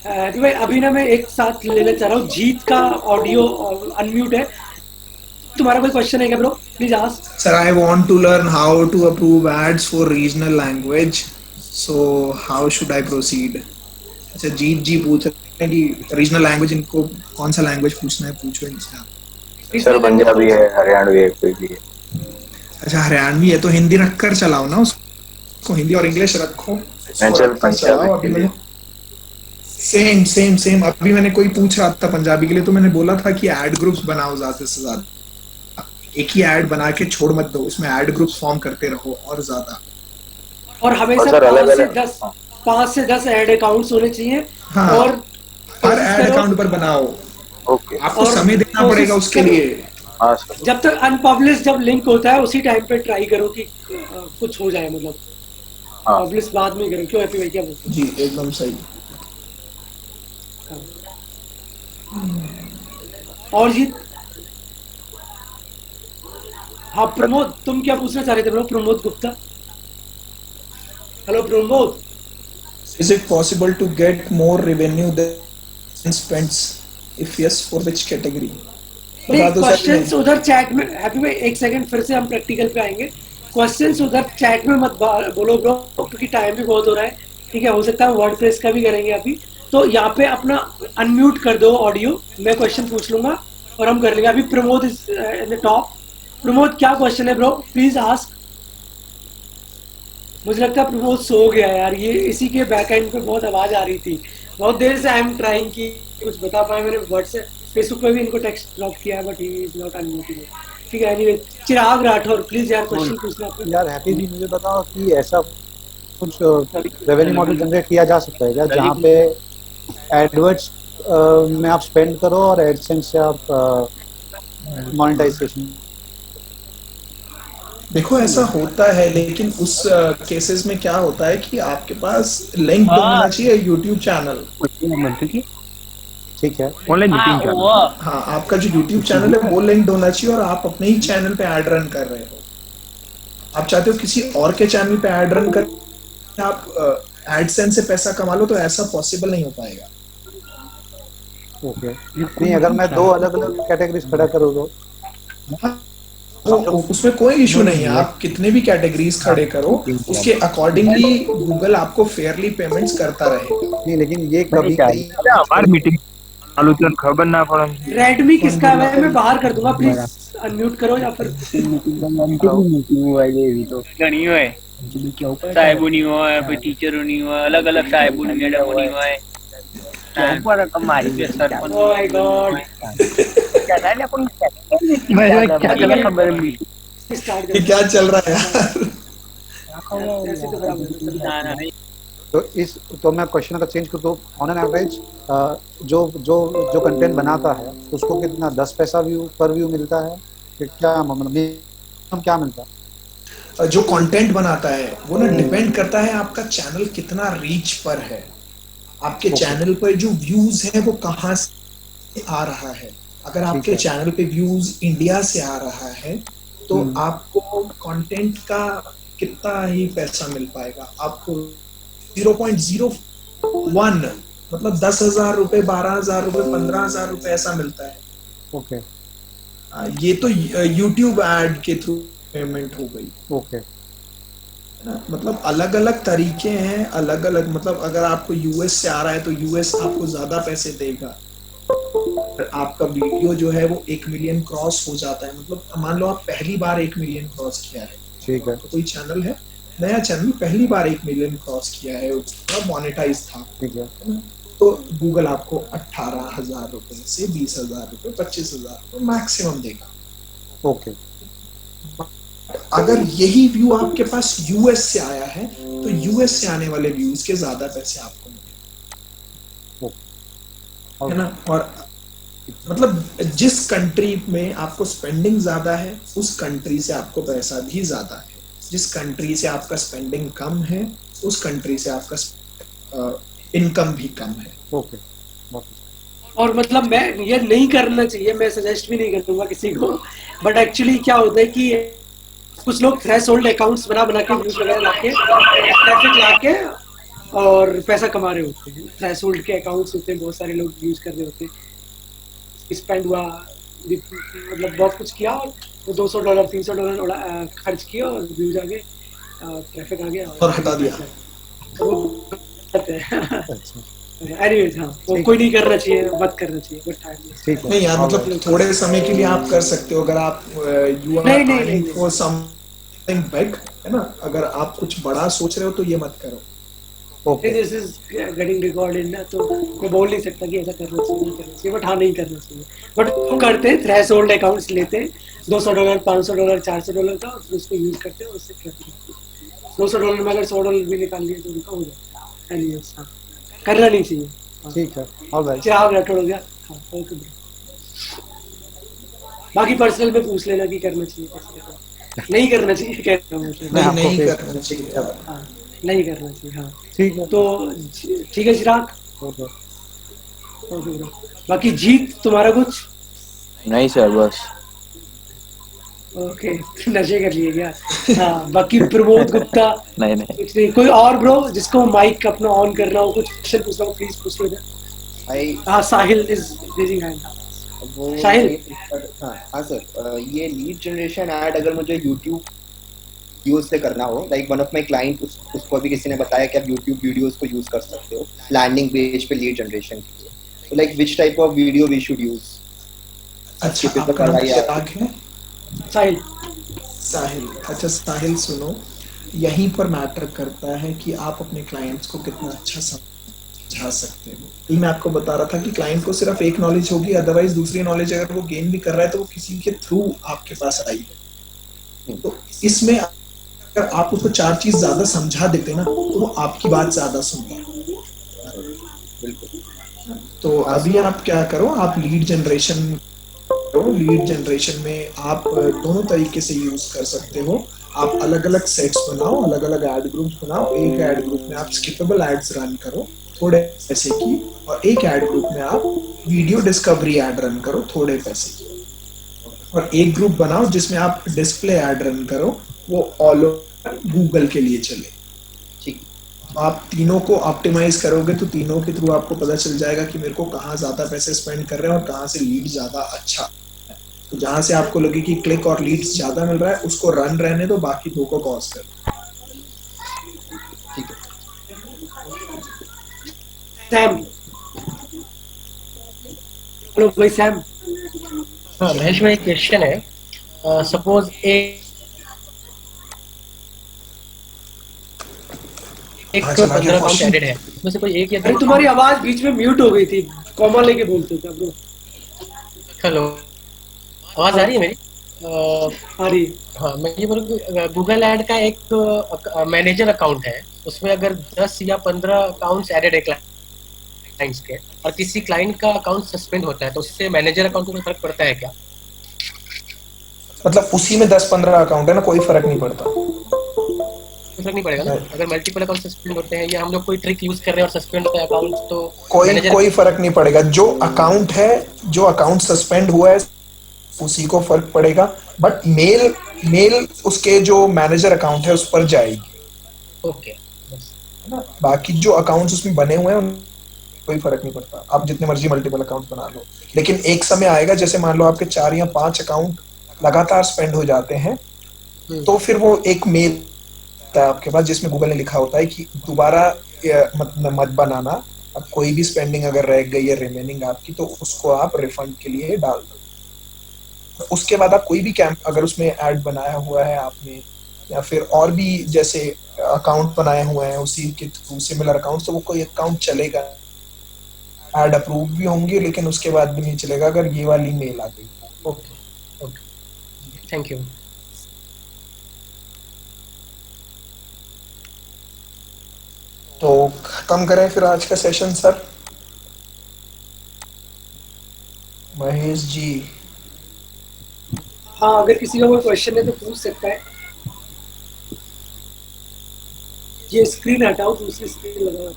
भाई अभी ना मैं एक साथ लेना चाह रहा हूँ, जीत का ऑडियो अनम्यूट है, तुम्हारा कोई क्वेश्चन है क्या bro? Please ask. Sir, I want to learn how to approve ads for regional language, so how should I proceed? अच्छा, जीत जी पूछ रहे हैं कि रीजनल लैंग्वेज, इनको कौन सा लैंग्वेज पूछना है, पूछो इनसे आप। सर पंजाबी है, हरियाणवी है, कोई भी है। अच्छा, हरियाणवी है तो हिंदी रखकर चलाओ ना उसको, हिंदी और इंग्लिश रखो। सर पंजाबी के लिए सेम अभी मैंने कोई पूछ रहा था पंजाबी के लिए, तो मैंने बोला था कि ऐड ग्रुप्स बनाओ ज्यादा से ज्यादा, एक ही ऐड बना के छोड़ मत दो, उसमें ऐड ग्रुप्स फॉर्म करते रहो और ज्यादा। और हमेशा 5 से 10 ऐड अकाउंट्स होने चाहिए। हाँ, और हर ऐड अकाउंट पर बनाओ। ओके, आपको समय देना पड़ेगा उसके लिए। जब तक अनपब्लिश जब लिंक होता है उसी टाइम पे ट्राई करो कि कुछ हो जाए, मतलब पब्लिश बाद में करो। क्यों हैप्पी भाई, क्या बोलते हैं? जी एकदम सही। और जी हाँ प्रमोद, तुम क्या पूछना चाह रहे थे bro? Pramod Gupta. Hello Pramod. Is it possible to get more revenue than spends? If yes, for which category? Questions उधर चैट में, हैप्पी भाई एक सेकंड फिर से हम प्रैक्टिकल पे आएंगे। क्वेश्चंस उधर चैट में मत बोलो ब्रो, क्योंकि टाइम भी बहुत हो रहा है। ठीक है, हो सकता है वर्डप्रेस का भी करेंगे अभी, तो यहाँ पे अपना अनम्यूट कर दो ऑडियो, मैं क्वेश्चन पूछ लूंगा और हम कर लेंगे। अभी Pramod is in the top. Pramod क्या क्वेश्चन है ब्रो, प्लीज आस्क। मुझे लगता है प्रमोद सो गया यार, ये इसी के बैक एंड पे बहुत आवाज आ रही थी, बहुत देर से आई एम ट्राइंग की कुछ बता पाए। मैंने व्हाट्सएप फेसबुक पे भी इनको टेक्स्ट ड्रॉप किया, but he is not unmuted. ठीक है, एनीवे चिराग राठौर प्लीज यार क्वेश्चन पूछना अपना। यार हैप्पी जी मुझे बताओ कि ऐसा कुछ रेवेन्यू मॉडल जनरेट किया जा सकता है क्या, जहाँ पे एडवर्ड्स में आप स्पेंड करो और एडसेंस से आप मोनेटाइजेशन? देखो ऐसा होता है, लेकिन उस केसेस में क्या होता है कि आपके पास लिंक होना चाहिए YouTube चैनल। ठीक है, ऑनलाइन मीटिंग का। हाँ, आपका जो YouTube चैनल है वो लिंक्ड होना चाहिए और आप अपने ही चैनल पे ऐड रन कर रहे हो। आप चाहते हो किसी और के चैनल पे ऐड रन कर आप एडसेंस से पैसा कमा लो, तो ऐसा पॉसिबल नहीं हो पाएगा। ओके, नहीं अगर मैं 2 अलग अलग कैटेगरीज खड़ा करूँ तो उसमें कोई इशू नहीं है, आप कितने भी कैटेगरीज खड़े करो, उसके अकॉर्डिंगली गूगल आपको फेयरली पेमेंट्स करता रहेगा। नहीं लेकिन ये कभी कहीं हमारी मीटिंग आलोचना खबर ना पड़े। रेडमी किसका है मैं बाहर कर दूंगा, प्लीज अनम्यूट करो या फिर नहीं है साहेबो नहीं हुआ है, कोई टीचर नहीं हुआ, अलग अलग साहेबो मैडम नहीं हुआ है। ऊपर Kumari sir. Oh my God, क्या चल रहा है यार? तो मैं क्वेश्चन का चेंज कर दूं। ऑन एन एवरेज जो कंटेंट बनाता है उसको कितना 10 पैसा व्यू पर व्यू मिलता है, क्या मतलब क्या मिलता है? जो कंटेंट बनाता है वो ना डिपेंड करता है आपका चैनल कितना रीच पर है, आपके चैनल पर जो व्यूज है वो कहाँ से आ रहा है। अगर आपके चैनल पे व्यूज इंडिया से आ रहा है तो आपको कंटेंट का कितना ही पैसा मिल पाएगा, आपको 0.01 मतलब 10,000 रुपए, 12,000 रुपए, 15,000 रुपए ऐसा मिलता है। ओके, ये तो YouTube एड के थ्रू पेमेंट हो गई। ओके, मतलब अलग अलग तरीके हैं, अलग अलग, मतलब अगर आपको यूएस से आ रहा है तो यूएस आपको ज्यादा पैसे देगा। आपका वीडियो जो है वो 1 मिलियन क्रॉस हो जाता है, मतलब मान लो आप पहली बार 1 मिलियन क्रॉस किया है, ठीक है, तो कोई चैनल है, नया चैनल पहली बार 1 मिलियन क्रॉस किया है, उसका मोनेटाइज था, ठीक है, तो गूगल आपको 18,000 रुपए से 20,000 रुपए, 25,000 रुपए मैक्सिमम देगा। ओके, अगर यही व्यू आपके पास यूएस से आया है तो यूएस से आने वाले व्यूज के ज्यादा पैसे आपको मिलेंगे, है ना। और मतलब जिस कंट्री में आपको स्पेंडिंग ज्यादा है उस कंट्री से आपको पैसा भी ज्यादा है, जिस कंट्री से आपका स्पेंडिंग कम है उस कंट्री से आपका इनकम भी कम है। ओके, और मतलब मैं ये नहीं करना चाहिए, मैं सजेस्ट भी नहीं करूंगा किसी को, बट एक्चुअली क्या होता है कि कुछ लोग थ्रेशोल्ड अकाउंट्स बना के व्यूज वगैरह लाके ट्रैफिक लाके और पैसा कमा रहे होते हैं। थ्रेशोल्ड के अकाउंट्स होते हैं, बहुत सारे लोग यूज कर रहे होते हैं। स्पेंड हुआ, मतलब बहुत कुछ किया और वो $200 $300 खर्च किया और व्यूज आ गए, ट्रैफिक आ गया और हटा दिया। एनीवेज हाँ, वो कोई नहीं करना चाहिए, मत करना चाहिए, बट ठीक है नहीं यार, मतलब थोड़े समय के लिए आप कर सकते हो अगर आप you are planning for something big, है ना। अगर आप कुछ बड़ा सोच रहे हो तो ये मत करो। Okay, this is getting recorded ना, तो मैं बोल नहीं सकता कि ऐसा करना चाहिए, नहीं करना चाहिए, बट हाँ नहीं करना चाहिए। बट वो करते हैं, थ्रेशोल्ड अकाउंट्स लेते हैं, $200 $500 $400 का, और उसको यूज करते हैं, उससे $200 में अगर $100 भी निकाल लिए तो उनका हो जाता है। एनीवेज हाँ, करना नहीं चाहिए। ठीक है, ऑलराइट। क्या रेकॉर्ड हो गया? हाँ, ओके ब्रो। बाकी पर्सनल में पूछ लेना कि करना चाहिए कैसे, नहीं करना चाहिए, कहना मतलब नहीं करना चाहिए। हाँ, नहीं करना चाहिए। हाँ ठीक है, तो ठीक है चिराग। Okay bro. बाकी जीत तुम्हारा कुछ? नहीं सर, बस ओके, नशे कर लिए क्या? हाँ, बाकी प्रमोद गुप्ता नहीं कुछ नहीं। कोई और ब्रो जिसको माइक अपना ऑन करना हो, कुछ क्वेश्चन पूछना हो, प्लीज पूछ लो। हाँ, साहिल इज रेजिंग हैंड। साहिल, हाँ सर, ये लीड जनरेशन ऐड अगर मुझे यूट्यूब वीडियोस से करना हो, like one of my client, उसको अभी किसी ने बताया कि आप यूट्यूब वीडियोस को यूज कर सकते हो लैंडिंग पेज पे लीड जनरेशन के लिए, तो like which type of video we should use? अच्छा, आपका नाम चिराग है? साहिल। साहिल, अच्छा साहिल सुनो, यहीं पर मैटर करता है कि आप अपने क्लाइंट्स को कितना अच्छा समझा सकते हो। ये मैं आपको बता रहा था कि क्लाइंट को सिर्फ एक नॉलेज होगी, अदरवाइज दूसरी नॉलेज अगर वो गेन भी कर रहा है तो वो किसी के थ्रू आपके पास आई है। तो इसमें अगर आप उसको 4 चीज ज्यादा समझा देते ना तो वो आपकी बात ज्यादा सुनता है। बिल्कुल। तो अभी आप क्या करो, आप लीड जनरेशन में आप दोनों तरीके से यूज कर सकते हो। आप अलग अलग सेट्स बनाओ, अलग अलग एड ग्रुप्स बनाओ। एक एड ग्रुप में आप स्किपेबल एड्स रन करो थोड़े पैसे की, और एक एड ग्रुप में आप वीडियो डिस्कवरी एड रन करो थोड़े पैसे की, और एक ग्रुप बनाओ जिसमें आप डिस्प्ले एड रन करो, वो ऑल ओवर गूगल के लिए चले। ठीक, आप तीनों को ऑप्टिमाइज करोगे तो तीनों के थ्रू आपको पता चल जाएगा कि मेरे को कहाँ ज्यादा पैसे स्पेंड कर रहे हैं और कहाँ से लीड ज्यादा अच्छा। तो जहां से आपको लगे कि क्लिक और लीड्स ज्यादा मिल रहा है उसको रन रहने दो, बाकी 2 को पॉज कर दो। ठीक है। सैम, हेलो भाई सैम। हाँ महेश भाई, क्वेश्चन है, सपोज एक 15 अकाउंट एडेड है, उसमें से कोई एक या अरे तुम्हारी आवाज बीच में म्यूट हो गई थी, कॉमा लेके बोलते थे ब्रो। हेलो, आवाज आ रही है मेरी? आ रही। हाँ, मैं ये बोलूँ गूगल ऐड का एक मैनेजर अकाउंट है, उसमें अगर 10 या 15 अकाउंट्स एडेड है क्लाइंट्स के, और किसी क्लाइंट का अकाउंट सस्पेंड होता है, तो उससे मैनेजर अकाउंट में फर्क पड़ता है क्या? मतलब उसी में 10-15 अकाउंट है ना, कोई फर्क नहीं पड़ता। फर्क नहीं पड़ेगा ना अगर मल्टीपल अकाउंट सस्पेंड होते हैं, या हम लोग कोई ट्रिक यूज कर रहे हैं और सस्पेंड होता है अकाउंट, तो कोई फर्क नहीं पड़ेगा। जो अकाउंट सस्पेंड हुआ है उसी को फर्क पड़ेगा, बट मेल उसके जो मैनेजर अकाउंट है उस पर जाएगी। ओके, बाकी जो अकाउंट्स उसमें बने हुए हैं कोई फर्क नहीं पड़ता, आप जितने मर्जी मल्टीपल अकाउंट बना लो। लेकिन एक समय आएगा, जैसे मान लो आपके 4 या 5 अकाउंट लगातार स्पेंड हो जाते हैं, तो फिर वो एक मेल आपके पास जिसमें गूगल ने लिखा होता है कि दोबारा मत बनाना, अब कोई भी स्पेंडिंग अगर रह गई है रिमेनिंग आपकी तो उसको आप रिफंड के लिए डाल दो। उसके बाद आप कोई भी कैंप अगर उसमें ऐड बनाया हुआ है आपने, या फिर और भी जैसे अकाउंट बनाए हुए हैं उसी के थ्रू सिमिलर अकाउंट, तो वो कोई अकाउंट चलेगा, ऐड अप्रूव भी होंगे, लेकिन उसके बाद भी नहीं चलेगा अगर ये वाली मेल आ गई। Okay, thank you. तो खत्म करें फिर आज का सेशन सर। महेश जी, हाँ, अगर किसी का कोई क्वेश्चन है तो पूछ सकता है। ये स्क्रीन हटाओ, दूसरी स्क्रीन लगाओ।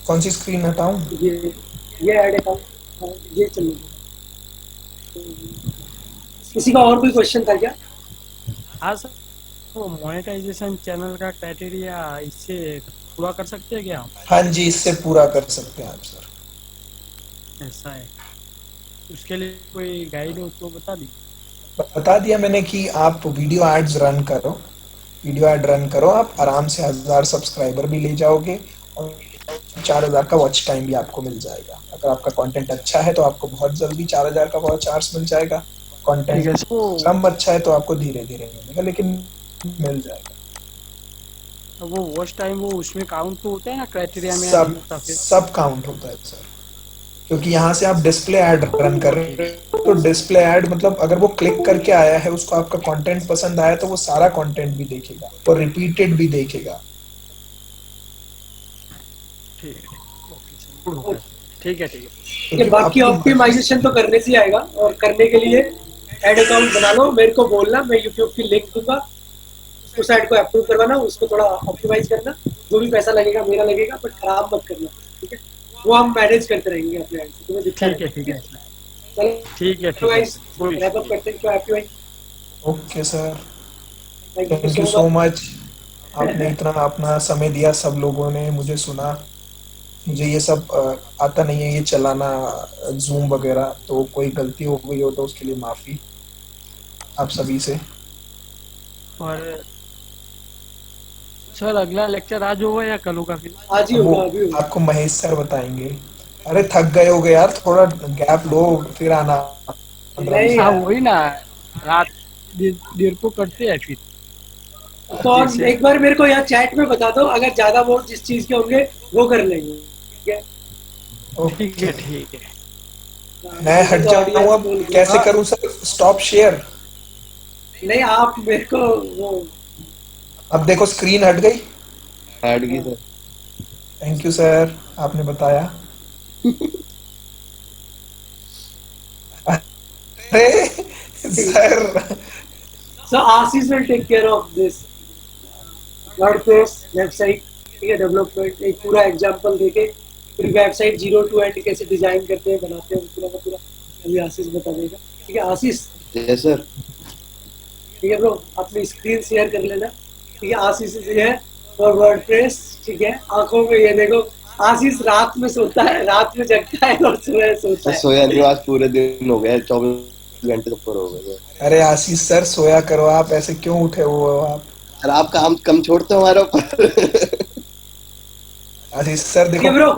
कौन सी स्क्रीन हटाऊं? ये ऐड अकाउंट, ये चलेगा। किसी का और कोई क्वेश्चन था क्या? हाँ सर, वो मोनेटाइजेशन चैनल का क्राइटेरिया इससे पूरा कर सकते हैं क्या हम? हाँ जी, इससे पूरा कर सकते हैं आप सर। ऐसा है, उसके लिए कोई गाइड हो तो बता दिया मैंने कि आप वीडियो एड्स रन करो, वीडियो एड रन करो, आप आराम से 1000 सब्सक्राइबर भी ले जाओगे और 4000 का वॉच टाइम भी आपको मिल जाएगा। अगर आपका कंटेंट अच्छा है तो आपको बहुत जल्दी 4000 का वॉच आवर्स मिल जाएगा। कंटेंट कम अच्छा है तो आपको धीरे धीरे मिलेगा, लेकिन मिल जाएगा। वो वॉच टाइम वो उसमें काउंट तो होता है ना क्राइटेरिया में? सब काउंट होता है सर, क्योंकि यहाँ से आप डिस्प्ले ऐड रन कर रहे हैं तो डिस्प्ले ऐड मतलब अगर वो क्लिक करके आया है, उसको आपका कंटेंट पसंद आया तो वो सारा कंटेंट भी देखेगा और रिपीटेड भी देखेगा। ठीक है। बाकी ऑप्टिमाइजेशन तो करने से ही आएगा, और करने के लिए ऐड अकाउंट बना लो, मेरे को बोलना, मैं यूट्यूब की लिंक दूंगा, उस ऐड को अप्रूव करवाना, उसको थोड़ा ऑप्टिमाइज करना, जो भी पैसा लगेगा मेरा लगेगा, बट खराब मत करना, ठीक है? वो हम मैनेज करते रहेंगे अपने ऐड से, तुम्हें दिखता है। ठीक है। रैप अप करते हैं, क्या हैप्पी भाई? Okay sir, thank you so much. आपने इतना अपना समय दिया, सब लोगों ने मुझे सुना। मुझे ये सब आता नहीं है, ये चलाना जूम वगैरह, तो कोई गलती हो गई हो तो उसके लिए माफी आप सभी से। और सर अगला लेक्चर आज होगा या कल होगा? फिर आज ही होगा। आपको महेश सर बताएंगे। अरे थक गए होगे यार, थोड़ा गैप लो फिर आना। हाँ वही ना, रात देर को करते हैं फिर। तो एक बार मेरे को यहाँ चैट में बता दो, अगर ज्यादा वो जिस चीज के होंगे वो कर लेंगे, ठीक है? ठीक है। मैं हट जाऊँ अब, कैसे करूँ सर? Stop share? नहीं, आप मेरे को वो, अब देखो स्क्रीन हट गई सर। थैंक यू सर, आपने बताया। अरे sir, so Asis will take care of this WordPress website, ठीक है? डेवलपमेंट एक पूरा एग्जांपल देके फिर वेबसाइट 0 to end कैसे डिजाइन करते हैं, बनाते हैं, पूरा का पूरा अभी आशीष बता देगा, ठीक है? आशीष, यस सर। ठीक है ब्रो, अपनी स्क्रीन शेयर कर लेना, ठीक है? आशीष से है और वर्डप्रेस, ठीक है? आंखों में ये देखो, आशीष रात में सोता है, रात में जगता है और सुबह सोता है। सोया नहीं, आज पूरे दिन हो गए, 24 घंटे तो ऊपर हो गए। अरे आशीष सर सोया करो, आप ऐसे क्यों उठे हुए हो आप? सर आप काम कम छोड़ते हो हमारे ऊपर। आशीष सर देखो ब्रो,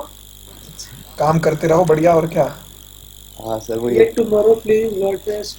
काम करते रहो बढ़िया, और क्या। हाँ सर, वो ये टुमारो प्लीज वर्डप्रेस